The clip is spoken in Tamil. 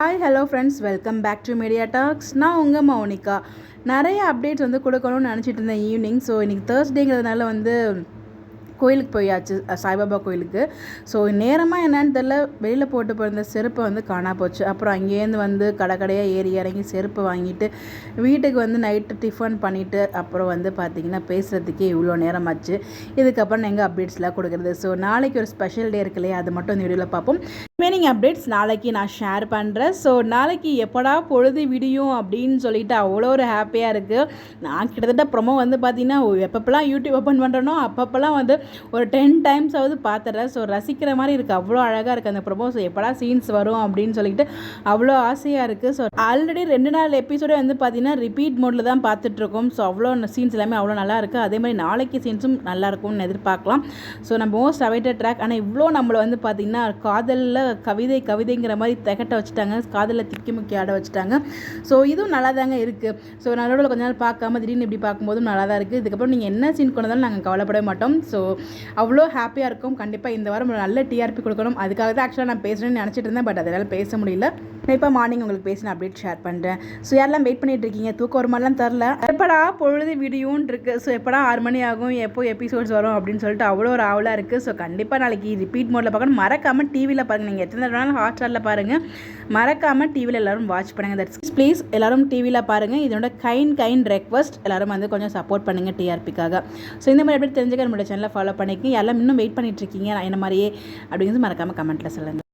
Hi hello friends, welcome back to Media Talks. நான் உங்கள் மௌனிகா. நிறைய அப்டேட்ஸ் கொடுக்கணும்னு நினச்சிட்டு இருந்தேன் ஈவினிங். ஸோ இன்றைக்கி தேர்ஸ்டேங்கிறதுனால கோயிலுக்கு போயாச்சு, சாய்பாபா கோயிலுக்கு. ஸோ நேரமாக என்னன்னு தெரில, வெளியில் போட்டு போயிருந்த செருப்பை காணா போச்சு. அப்புறம் அங்கேருந்து கடையாக ஏறி இறங்கி செருப்பு வாங்கிட்டு வீட்டுக்கு நைட்டு டிஃபன் பண்ணிவிட்டு அப்புறம் பார்த்திங்கன்னா பேசுகிறதுக்கே இவ்வளோ நேரம் ஆச்சு. இதுக்கப்புறம் எங்கள் அப்டேட்ஸ்லாம் கொடுக்குறது. ஸோ நாளைக்கு ஒரு ஸ்பெஷல் டே இருக்கு இல்லையா, அது மட்டும் இந்த வீடியோவில் பார்ப்போம். ரிமைனிங் அப்டேட்ஸ் நாளைக்கு நான் ஷேர் பண்ணுறேன். ஸோ நாளைக்கு எப்படா பொழுது விடியும் அப்படின்னு சொல்லிட்டு அவ்வளோ ஒரு ஹாப்பியாக இருக்குது. நான் கிட்டத்தட்ட ப்ரொமோ பார்த்திங்கன்னா எப்பப்பெல்லாம் யூடியூப் ஓப்பன் பண்ணுறனோ அப்பப்பெல்லாம் ஒரு 10 டைம்ஸ் பார்த்துட்றேன். ஸோ ரசிக்கிற மாதிரி இருக்குது, அவ்வளோ அழகாக இருக்குது அந்த ப்ரொமோ. ஸோ எப்படா சீன்ஸ் வரும் அப்படின்னு சொல்லிட்டு அவ்வளோ ஆசையாக இருக்குது. ஸோ ஆல்ரெடி 2 எபிசோடே பார்த்திங்கன்னா ரிப்பீட் மோடில் தான் பார்த்துட்ருக்கோம். ஸோ அவ்வளோ சீன்ஸ் எல்லாமே அவ்வளோ நல்லா இருக்குது. அதே மாதிரி நாளைக்கு சீன்ஸும் நல்லா இருக்கும்னு எதிர்பார்க்கலாம். ஸோ நம்ம மோஸ்ட் அவைட்டட் ட்ராக். ஆனால் இவ்வளோ நம்மளை பார்த்திங்கன்னா காதலில் கவிதைங்கிற மாதிரி திகட்ட வச்சுட்டாங்க, காதலில் திக்கி முக்கி ஆட வச்சுட்டாங்க. ஸோ இதுவும் நல்லா தாங்க இருக்குது. ஸோ நடுவில் கொஞ்ச நாள் பார்க்காம திடீர்னு இப்படி பார்க்கும்போதும் நல்லா தான் இருக்குது. இதுக்கப்புறம் நீங்கள் என்ன சீன் கொண்டு வந்தாலும் நாங்கள் கவலைப்பட மாட்டோம். ஸோ அவ்வளோ ஹாப்பியாக இருக்கும். கண்டிப்பாக இந்த வாரம் நல்ல டிஆர்பி கொடுக்கணும். அதுக்காக தான் ஆக்சுவலாக நான் பேசுகிறேன்னு நினச்சிட்டு இருந்தேன். பட் அதனால் பேச முடியல. இப்போ மார்னிங் உங்களுக்கு பேசின அப்டேட் ஷேர் பண்ணுறேன். ஸோ யாரெல்லாம் வெயிட் பண்ணிட்டு இருக்கீங்க, தூக்கம் ஒரு மாதிரிலாம் தரல, எப்படா பொழுது விடியும்னு இருக்குது. ஸோ எப்படா 6 மணி ஆகும், எப்போ எபிசோட்ஸ் வரும் அப்படின்னு சொல்லிட்டு அவ்வளோ ஒரு ஆவலாக இருக்குது. ஸோ கண்டிப்பாக நாளைக்கு ரிப்பீட் மோடில் பார்க்கணும். மறக்காமல் டிவியில் பாருங்கள். நீங்கள் எத்தனை தடவை ஹாட்ஸ்டாரில் பாருங்கள், மறக்காமல் டிவியில் எல்லோரும் வாட்ச் பண்ணுங்கள். தட்ஸ் ப்ளீஸ் எல்லோரும் டிவியில் பாருங்கள். இதோட கைண்ட் ரெக்வஸ்ட். எல்லோரும் கொஞ்சம் சப்போர்ட் பண்ணுங்கள் டிஆர்பிக்காக. ஸோ இந்த மாதிரி எப்படி தெரிஞ்சுக்க நம்மளோட சேனலை ஃபாலோ பண்ணிக்கங்க. எல்லாம் இன்னும் வெயிட் பண்ணிட்டு இருக்கீங்க என்ன மாதிரியே அப்படிங்கிறது மறக்காமல் கமெண்ட்டில் சொல்லுங்கள்.